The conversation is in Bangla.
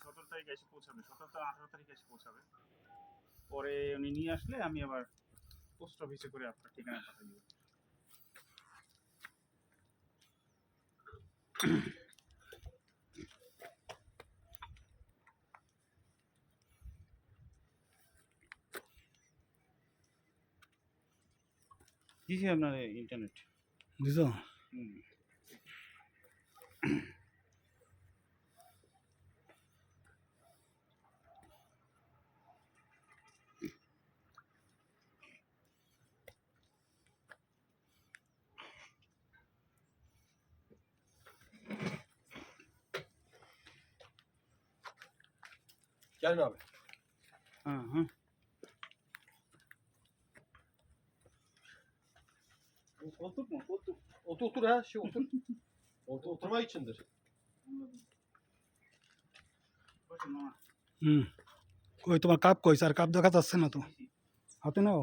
17 তারিখে এসে পৌঁছাবে, 17 18 তারিখে এসে পৌঁছাবে। পরে উনি নিয়ে আসলে আমি আবার পোস্ট অফিসে করে আপনার ঠিকানা পাঠিয়ে দেবো। দিছি আপনার ইন্টারনেট বুঝছো? Gelin abi. Hı. Koltuk mu? Koltuk. Otur ha, otur. Oturma içindir. Bakın ama. কই তোমার কাপ কই? স্যার কাপ দেখা যাচ্ছে না তো, হাতে নাও।